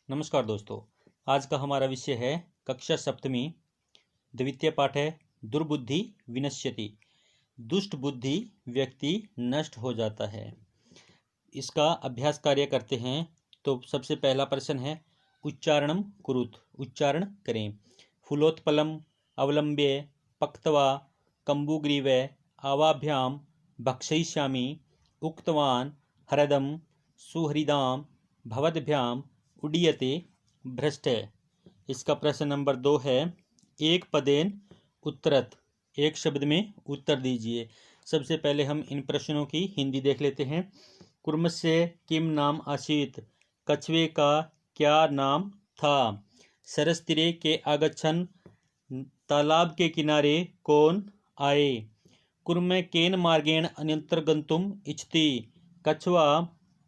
नमस्कार दोस्तों, आज का हमारा विषय है कक्षा सप्तमी, द्वितीय पाठ है दुर्बुद्धि विनश्यति। दुष्ट बुद्धि व्यक्ति नष्ट हो जाता है। इसका अभ्यास कार्य करते हैं। तो सबसे पहला प्रश्न है उच्चारणम कुरुत, उच्चारण करें। फूलोत्पलम अवलंब्य पक्त्वा कम्बुग्रीवे आवाभ्याम भक्षयिष्यामि उक्तवान हरदम सुहृदाम भवद्भ्याम उड्डीयते भ्रष्ट। इसका प्रश्न नंबर 2 है एक पदेन उत्तरत, एक शब्द में उत्तर दीजिए। सबसे पहले हम इन प्रश्नों की हिंदी देख लेते हैं। कुर्मस्य किम नाम आसीत, कछुए का क्या नाम था। सरसतीरे के आगच्छन, तालाब के किनारे कौन आए। कुर्म केन मार्गेण अन्यत्र गंतुम इच्छति, कछुआ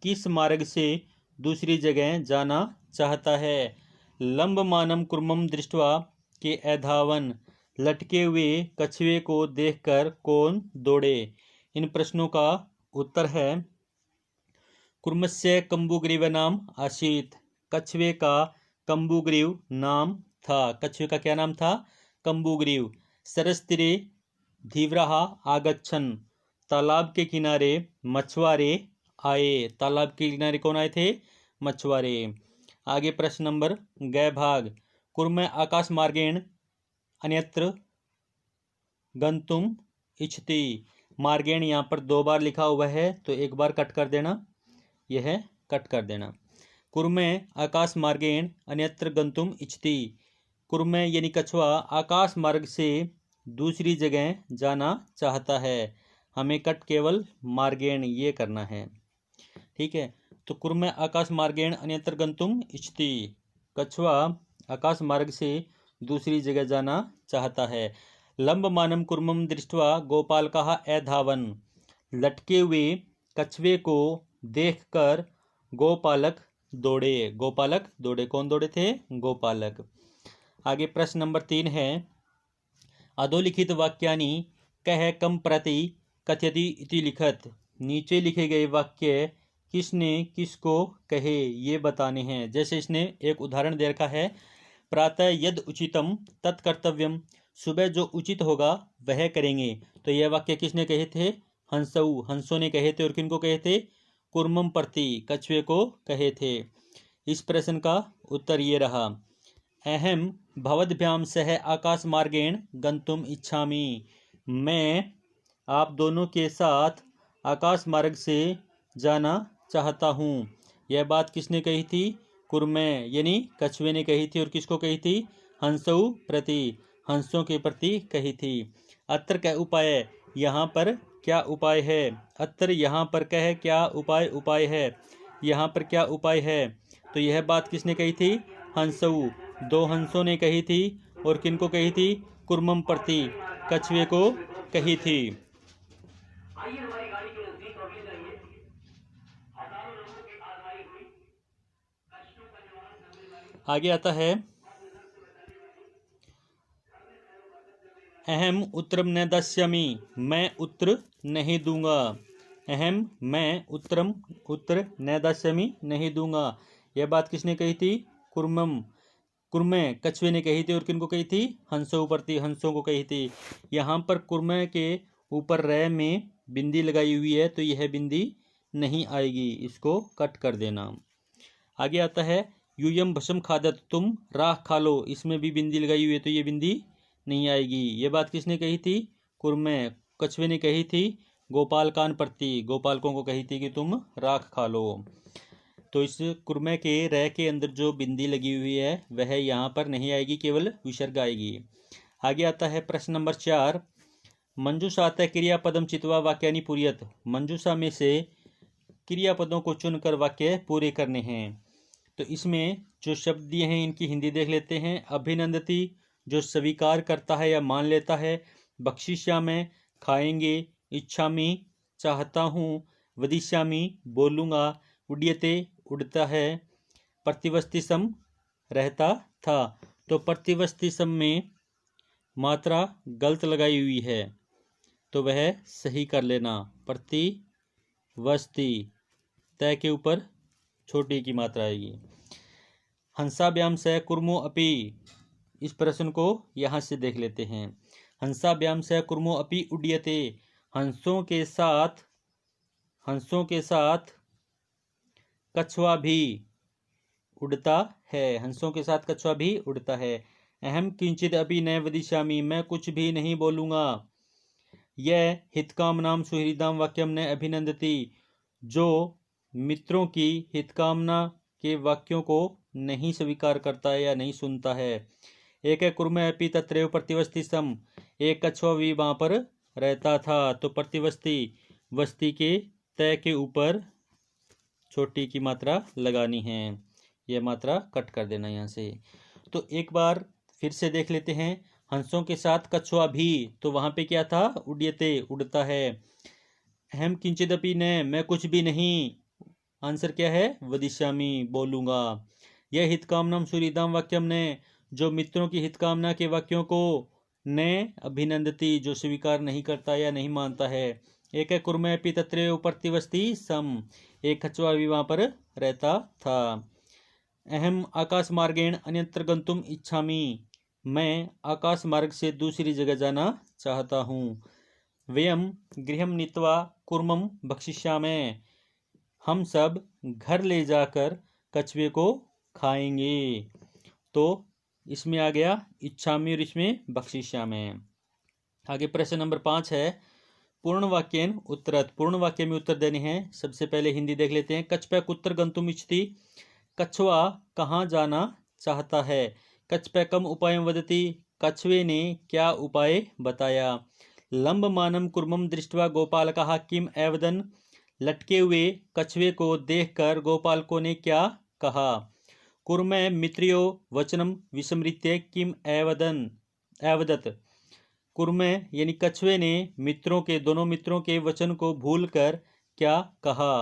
किस मार्ग से दूसरी जगह जाना चाहता है। लंबमानम कुर्मम दृष्ट्वा के अधावन, लटके हुए कछुए को देखकर कौन दौड़े। इन प्रश्नों का उत्तर है कुर्मस्य कम्बुग्रीव नाम आसीत, कछुए का कम्बुग्रीव नाम था। कछुए का क्या नाम था? कम्बुग्रीव। सरसतीरे धीव्राः आगच्छन्, तालाब के किनारे मछुआरे आए। तालाब के किनारे कौन आए थे? मछुआरे। आगे प्रश्न नंबर ग भाग, कुर्म आकाश मार्गेण अन्यत्र गंतुम इच्छति। मार्गेण यहाँ पर 2 बार लिखा हुआ है तो एक बार कट कर देना, यह कट कर देना। कुर्म आकाश मार्गेण अन्यत्र गंतुम इच्छति। कुर्म यानी कछुआ आकाश मार्ग से दूसरी जगह जाना चाहता है। हमें कट केवल मार्गेण ये करना है, ठीक है। तो कुर्म आकाश मार्गेण अन्यत्र गंतुम इच्छति, कछुआ आकाश मार्ग से दूसरी जगह जाना चाहता है। लंबमानम कुर्मम दृष्ट्वा गोपालकः अधावन, लटके हुए कछुए को देखकर गोपालक दौड़े। गोपालक दौड़े। कौन दौड़े थे? गोपालक। आगे प्रश्न नंबर 3 है अधोलिखित वाक्यानि कह कम प्रति कथयति इति लिखत। नीचे लिखे गए वाक्य किसने किसको कहे ये बताने हैं। जैसे इसने एक उदाहरण दे रखा है, प्रातः यद उचितम तत्कर्तव्यम, सुबह जो उचित होगा वह करेंगे। तो यह वाक्य किसने कहे थे? हंसऊ, हंसों ने कहे थे। और किनको कहे थे? कुर्मम प्रति, कछुए को कहे थे। इस प्रश्न का उत्तर ये रहा, अहम भवद्भ्याम सह आकाश मार्गेण गंतुम इच्छामि, मैं आप दोनों के साथ आकाश मार्ग से जाना चाहता हूँ। यह बात किसने कही थी? कुर्मे यानी कछुए ने कही थी। और किसको कही थी? हंसऊ प्रति, हंसों के प्रति कही थी। अत्र क्या उपाय, यहाँ पर क्या उपाय है। अत्र यहाँ पर कह क्या उपाय, उपाय है। यहाँ पर क्या उपाय है। तो यह बात किसने कही थी? हंसऊ, 2 हंसों ने कही थी। और किनको कही थी? कुर्मम प्रति, कछुए को कही थी। आगे आता है अहम उत्तरम न दास्यामि, मैं उत्तर नहीं दूंगा। अहम, मैं उत्तरम, उत्तर न दास्यामि, नहीं दूंगा। यह बात किसने कही थी? कुर्मम, कुर्मे कछुए ने कही थी। और किनको कही थी? हंसों प्रति, हंसों को कही थी। यहाँ पर कुर्मे के ऊपर रै में बिंदी लगाई हुई है तो यह बिंदी नहीं आएगी, इसको कट कर देना। आगे आता है यूयम भस्म खादत, तुम राख खा लो। इसमें भी बिंदी लगाई हुई है तो ये बिंदी नहीं आएगी। ये बात किसने कही थी? कुर्मे, कछुए ने कही थी गोपालकान प्रति, गोपालकों को कही थी कि तुम राख खा लो। तो इस कुर्मे के रह के अंदर जो बिंदी लगी हुई है वह यहाँ पर नहीं आएगी, केवल विसर्ग आएगी। आगे आता है प्रश्न नंबर 4, मंजूषात क्रियापदम चित्वा वाक्यानि पूर्यत। मंजूषा में से क्रियापदों को चुनकर वाक्य पूरे करने हैं। तो इसमें जो शब्द दिए हैं इनकी हिंदी देख लेते हैं। अभिनंदती, जो स्वीकार करता है या मान लेता है। बख्शिष्यामि, खाएंगे। इच्छामि, चाहता हूँ। वदिष्यामि, बोलूँगा। उड्यते, उड़ता है। प्रतिवस्ति सम, रहता था। तो प्रतिवस्ति सम में मात्रा गलत लगाई हुई है तो वह सही कर लेना। प्रतिवस्ति, तय के ऊपर छोटी की मात्रा आएगी। हंसाभ्याम सह कुर्मो अपि, इस प्रश्न को यहाँ से देख लेते हैं। हंसाभ्याम सह कुर्मो अपि उड्यते, हंसों के साथ कछुआ भी उड़ता है। हंसों के साथ कछुआ भी उड़ता है। अहम किंचित अपि न वदिष्यामि, मैं कुछ भी नहीं बोलूंगा। यह हितकामनाम सुहृदाम वाक्यम न अभिनंदति, जो मित्रों की हितकामना के वाक्यों को नहीं स्वीकार करता है या नहीं सुनता है। एक कुर्म अपि तत्रैव प्रतिवस्ति सम, एक कछुआ भी वहां पर रहता था। तो प्रतिवस्ती, वस्ती के तय के ऊपर छोटी की मात्रा लगानी है, यह मात्रा कट कर देना यहाँ से। तो एक बार फिर से देख लेते हैं। हंसों के साथ कछुआ भी, तो वहां पे क्या था? उड्यते, उड़ता है। अहम किंचिदपि न, मैं कुछ भी नहीं। आंसर क्या है? वदिष्यामि, बोलूंगा। यह हितकामनाम सुहृदाम वाक्यम ने, जो मित्रों की हितकामना के वाक्यों को ने अभिनंदती, जो स्वीकार नहीं करता या नहीं मानता है। एक कुर्म अपि तत्रैव प्रतिवस्ति सम, एक कछुआ भी वहां पर रहता था। अहम आकाश मार्गेण अन्यत्र गंतुम इच्छामि, मैं आकाश मार्ग से दूसरी जगह जाना चाहता हूँ। वयम गृहम नीत्वा कुर्मम भक्षिष्यामि, हम सब घर ले जाकर कछुए को खाएंगे। तो इसमें आ गया इच्छामि और इसमें भक्षिष्यामि। आगे प्रश्न नंबर 5 है, पूर्ण वाक्येन उत्तरत, पूर्ण वाक्य में उत्तर देने हैं। सबसे पहले हिंदी देख लेते हैं। कछपे कुत्र गंतुम इच्छति, कछुआ कहाँ जाना चाहता है। कछपैकम उपायम वदति, कछुए ने क्या उपाय बताया। लंबमानम कुर्मम दृष्ट्वा गोपालकः किम एवदन, लटके हुए कछुए को देखकर गोपालकों ने क्या कहा। कुर्म मित्रियो वचनम विस्मृत्य किम एवदत, कुर्म यानी कछुए ने दोनों मित्रों के वचन को भूलकर क्या कहा।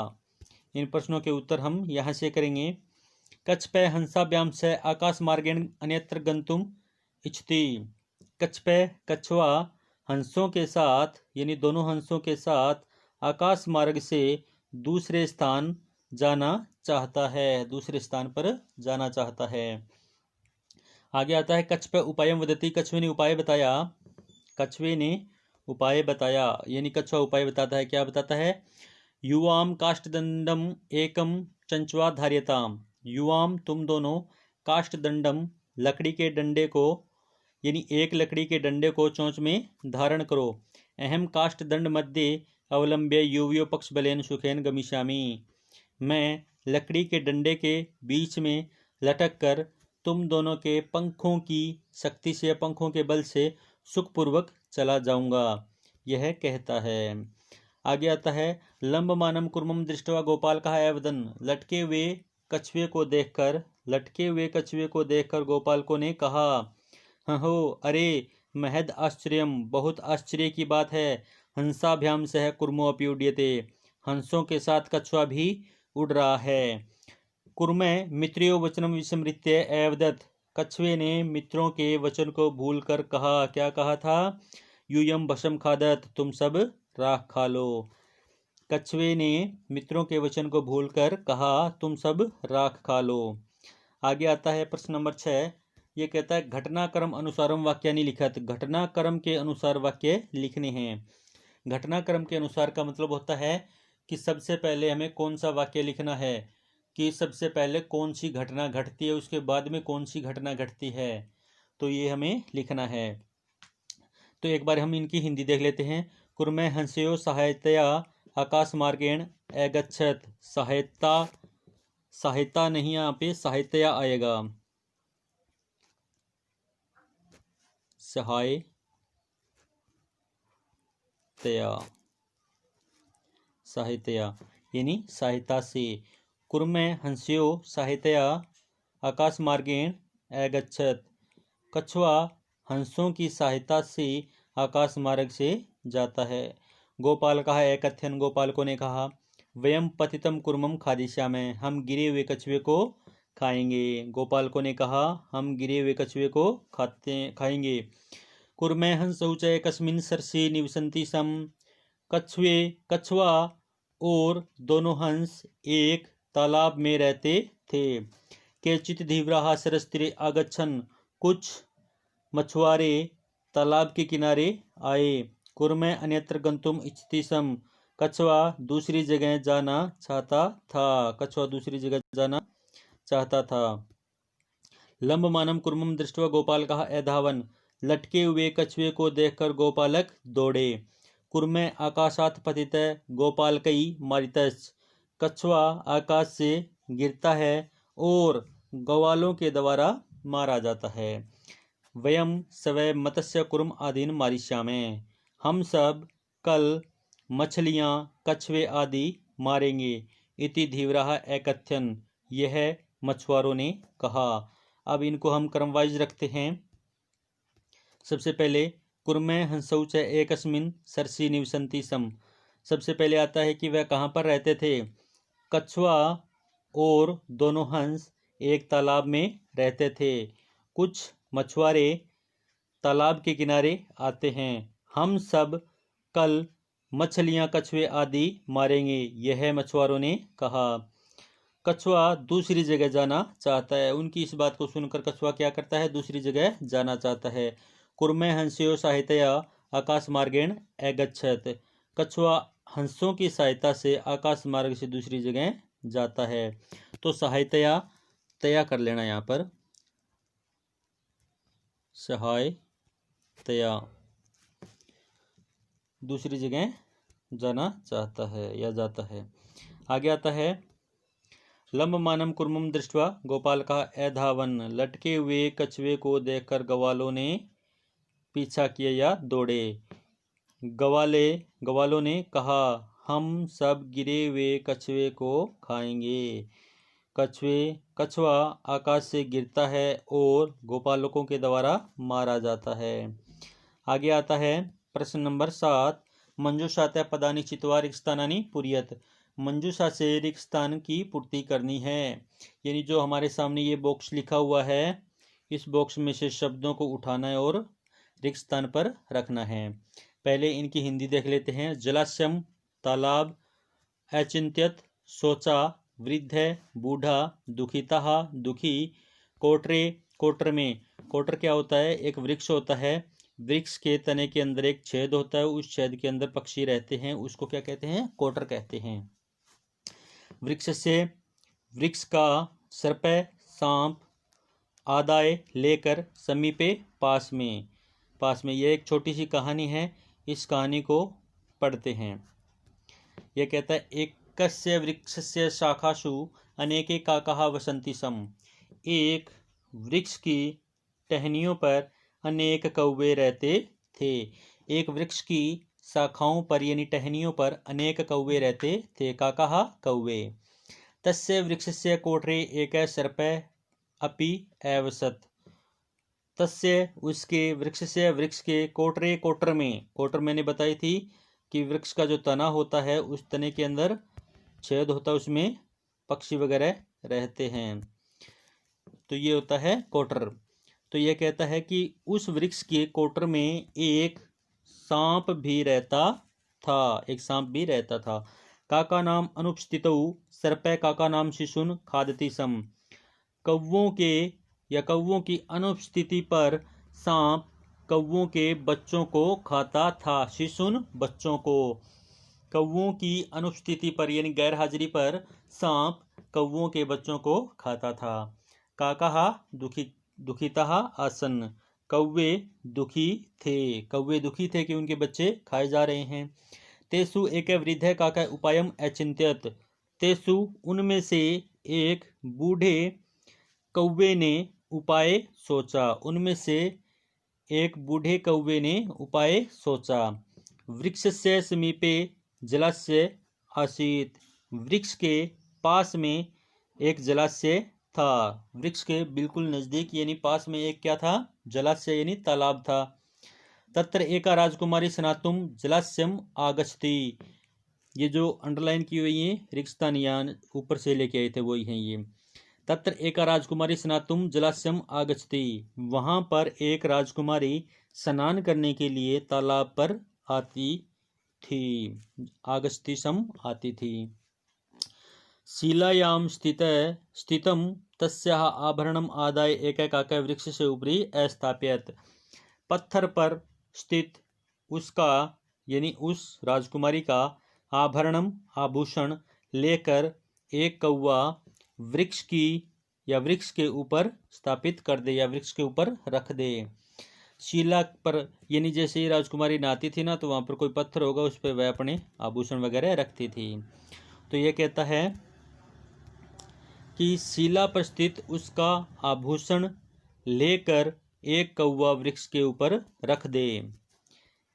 इन प्रश्नों के उत्तर हम यहाँ से करेंगे। कछपे हंसाभ्याम से आकाश मार्गेण अन्यत्र गंतुम इच्छति, कछपे कछुआ हंसों के साथ यानी दोनों हंसों के साथ आकाश मार्ग से दूसरे स्थान जाना चाहता है, दूसरे स्थान पर जाना चाहता है। आगे आता है कछपे उपायम वदति, कछुए ने उपाय बताया। कछुए ने उपाय बताया यानी कछुआ उपाय बताता है। क्या बताता है? युवाम काष्ठदंडम एकम चंचवा धार्यताम, युवाम तुम दोनों, काष्ठदंडम लकड़ी के डंडे को यानी एक लकड़ी के डंडे को चोंच में धारण करो। अहम काष्ठदंड मध्य अवलंब्य युवयो पक्ष बलेन सुखेन गमिष्यामि, मैं लकड़ी के डंडे के बीच में लटक कर तुम दोनों के पंखों की शक्ति से, पंखों के बल से सुखपूर्वक चला जाऊंगा, यह कहता है। आगे आता है लंबमानम कुर्मम दृष्ट्वा गोपाल कहा एवदन, लटके हुए कछुए को देखकर गोपालकों ने कहा, हो अरे महद आश्चर्यम, बहुत आश्चर्य की बात है। हंसाभ्याम सह कुर्मो अपि उड्यते, हंसों के साथ कछुआ भी उड़ रहा है। कुर्मे मित्रियो वचनम विस्मृत्य एवदत, कछुए ने मित्रों के वचन को भूलकर कहा। क्या कहा था? यूयम भस्म खादत, तुम सब राख खा लो। कछुए ने मित्रों के वचन को भूलकर कहा, तुम सब राख खा लो। आगे आता है प्रश्न नंबर 6। ये कहता है घटनाक्रम अनुसारम वाक्यानि लिखत, घटनाक्रम के अनुसार वाक्य लिखने हैं। घटनाक्रम के अनुसार का मतलब होता है कि सबसे पहले हमें कौन सा वाक्य लिखना है, कि सबसे पहले कौन सी घटना घटती है, उसके बाद में कौन सी घटना घटती है, तो ये हमें लिखना है। तो एक बार हम इनकी हिंदी देख लेते हैं। कुर्मे हंसयो सहायतया आकाश मार्गेण अगच्छत, सहायता नहीं, यहाँ पे सहायतया आएगा, सहायतया यानी सहायता से। कुर्मे हंस्यो सहायतया आकाश मार्गेण अगच्छत, कछुआ हंसों की सहायता से आकाश मार्ग से जाता है। गोपाल कहा एकथ्यन, गोपालकों ने कहा। वयम पतितम कुर्मम खादिष्यामि, हम गिरे हुए कछुए को खाएंगे। गोपालकों ने कहा हम गिरे हुए कछुए को खाएंगे। कुर्मे हंस च कस्मिन् सरसि निवसन्ति सम, कछुआ और दोनों हंस एक तालाब में रहते थे। केचित् धीवराः सरस्तीरे आगच्छन्, कुछ मछुआरे तालाब के किनारे आए। कुरमै अन्यत्र गंतुम इच्छति स्म, कछुआ दूसरी जगह जाना चाहता था। कछुआ दूसरी जगह जाना चाहता था। लंबमानम कुर्मम दृष्ट्वा गोपालकः अधावन्, लटके हुए कछुए को देखकर गोपालक दौड़े। कुर्मे आकाशात् पतितः गोपालकै मारितश्च, कछुआ आकाश से गिरता है और ग्वालों के द्वारा मारा जाता है। वयम सवै मत्स्य कुर्म आदीन मारिष्यामे, हम सब कल मछलियां कछुए आदि मारेंगे। इति धीवराः एकथ्यन, यह मछुआरों ने कहा। अब इनको हम क्रमवाइज रखते हैं। सबसे पहले कुर्मे हंसौ च एकस्मिन् सरसि निवसन्ति स्म, सबसे पहले आता है कि वह कहाँ पर रहते थे। कछुआ और दोनों हंस एक तालाब में रहते थे। कुछ मछुआरे तालाब के किनारे आते हैं। हम सब कल मछलियां कछुए आदि मारेंगे, यह मछुआरों ने कहा। कछुआ दूसरी जगह जाना चाहता है। उनकी इस बात को सुनकर कछुआ क्या करता है, दूसरी जगह जाना चाहता है। कुर्मे हंस्यो सहायतया आकाश मार्गेण अगच्छत्, कछुआ हंसों की सहायता से आकाश मार्ग से दूसरी जगह जाता है। तो सहायतया तया कर लेना, यहाँ पर सहायतया दूसरी जगह जाना चाहता है या जाता है। आगे आता है लंबमानम कुर्मम दृष्ट्वा गोपालकः अधावन्, लटके हुए कछुए को देखकर ग्वालों ने पीछा किया या दौड़े। ग्वालों ने कहा, हम सब गिरे हुए कछुए को खाएंगे। कछुआ आकाश से गिरता है और गोपालकों के द्वारा मारा जाता है। आगे आता है प्रश्न नंबर 7, मंजूषातः पदानि चित्वा रिक्तस्थानानि पूरयेत्, मंजूषा से रिक्त स्थान की पूर्ति करनी है। यानी जो हमारे सामने ये बॉक्स लिखा हुआ है, इस बॉक्स में से शब्दों को उठाना है और रिक्त स्थान पर रखना है। पहले इनकी हिंदी देख लेते हैं। जलाशयम तालाब, अचिंत्यत सोचा, वृद्ध बूढ़ा, दुखिता दुखी, कोटरे कोटर में, कोटर क्या होता है, एक वृक्ष होता है। वृक्ष के तने के अंदर एक छेद होता है, उस छेद के अंदर पक्षी रहते हैं, उसको क्या कहते हैं, कोटर कहते हैं। वृक्ष से, वृक्ष का, सर्प सांप, आदाय लेकर, समीपे पास में, पास में। यह एक छोटी सी कहानी है, इस कहानी को पढ़ते हैं। यह कहता है एकस्य वृक्षस्य शाखासु अनेके काकाः वसन्ति स्म, एक वृक्ष की टहनियों पर अनेक कौवे रहते थे। एक वृक्ष की शाखाओं पर यानी टहनियों पर अनेक कौवे रहते थे। काकाः कौवे। तस्य वृक्षस्य कोटरे एकः सर्पः अपि अवसत्, तस्य उसके वृक्ष से, वृक्ष के, कोटरे कोटर में, कोटर मैंने बताई थी कि वृक्ष का जो तना होता है उस तने के अंदर छेद होता है, उसमें पक्षी वगैरह रहते हैं, तो ये होता है कोटर। तो ये कहता है कि उस वृक्ष के कोटर में एक सांप भी रहता था, एक सांप भी रहता था। काका नाम अनुपस्थितौ सर्पे काका नाम शिशुन खादति सम, कौवों के या कौवों की अनुपस्थिति पर सांप कौवों के बच्चों को खाता था। शिशुन बच्चों को, कौवों की अनुपस्थिति पर यानी गैर हाजिरी पर सांप कौवों के बच्चों को खाता था। काका दुखिता आसन, कौवे दुखी थे, कौवे दुखी थे कि उनके बच्चे खाए जा रहे हैं। तेसु एक वृद्ध काका उपायम अचिंत्यत, तेसु उनमें से एक बूढ़े कौवे ने उपाय सोचा, उनमें से एक बूढ़े कौवे ने उपाय सोचा। वृक्षस्य समीपे जलाशय आसीत्, वृक्ष के पास में एक जलाशय था। वृक्ष के बिल्कुल नजदीक यानी पास में एक क्या था, जलाशय यानी तालाब था। तत्र एका राजकुमारी स्नातुम जलाशयम आगच्छति, ये जो अंडरलाइन की हुई है रिक्तस्थानियान ऊपर से लेके आए थे वही हैं ये। तत्र एका राजकुमारी स्नातुम जलाशयम आगच्छति, वहां पर एक राजकुमारी स्नान करने के लिए तालाब पर आती थी। आगच्छति सम आती थी। शिलायां स्थितं तस्याः आभरणम् आदाय एकैकाक वृक्षस्य उपरि स्थापयत्। पत्थर पर स्थित उसका यानी उस राजकुमारी का आभरणम आभूषण लेकर एक कौवा वृक्ष की या वृक्ष के ऊपर स्थापित कर दे या वृक्ष के ऊपर रख दे। शिला पर यानी जैसे ही राजकुमारी नहाती थी ना, तो वहाँ पर कोई पत्थर होगा, उस पर वह अपने आभूषण वगैरह रखती थी। तो ये कहता है कि शिला पर स्थित उसका आभूषण लेकर एक कौवा वृक्ष के ऊपर रख दे।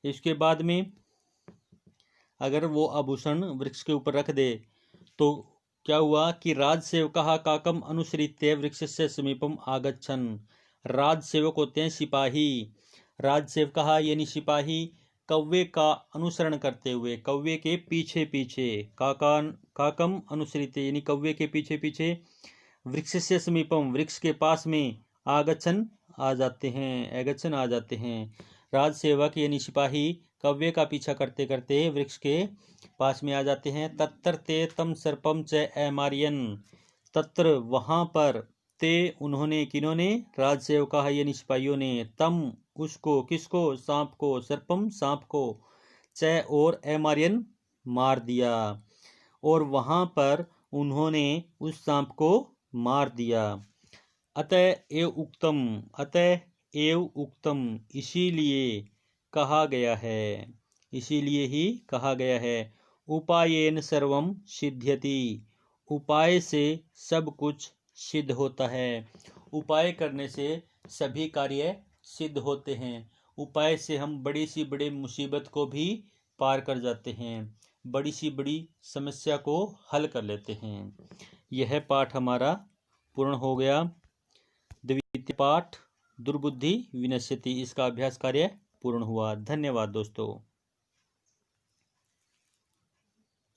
इसके बाद में अगर वो आभूषण वृक्ष के ऊपर रख दे तो क्या हुआ कि राजसेवकः काकम अनुसृत्य वृक्षस्य समीपम आगच्छन्। राजसेवक होते हैं सिपाही। राजसेवकः यानी सिपाही कौवे का अनुसरण करते हुए, कौवे के पीछे पीछे, काकम अनुसृत्य यानी कौवे के पीछे पीछे, वृक्षस्य समीपम वृक्ष के पास में, आगच्छन् आ जाते हैं, आगच्छन् आ जाते हैं। राजसेवक यानी सिपाही कौवे का पीछा करते करते वृक्ष के पास में आ जाते हैं। तत्र ते तम सर्पम च अमार्यन। तत्र वहाँ पर, ते उन्होंने, किन्होंने, राजसेवका यानी सिपाहियों ने, तम उसको, किसको, सांप को, सर्पम सांप को, च और अमार्यन मार दिया, और वहाँ पर उन्होंने उस सांप को मार दिया। अतः एव उक्तम, अतः एव उक्तम, इसीलिए कहा गया है, इसीलिए ही कहा गया है। उपायेन सर्वम सिद्ध्यति, उपाय से सब कुछ सिद्ध होता है। उपाय करने से सभी कार्य सिद्ध होते हैं। उपाय से हम बड़ी सी बड़ी मुसीबत को भी पार कर जाते हैं, बड़ी सी बड़ी समस्या को हल कर लेते हैं। यह पाठ हमारा पूर्ण हो गया। द्वितीय पाठ दुर्बुद्धि विनश्यति, इसका अभ्यास कार्य पूर्ण हुआ। धन्यवाद दोस्तों।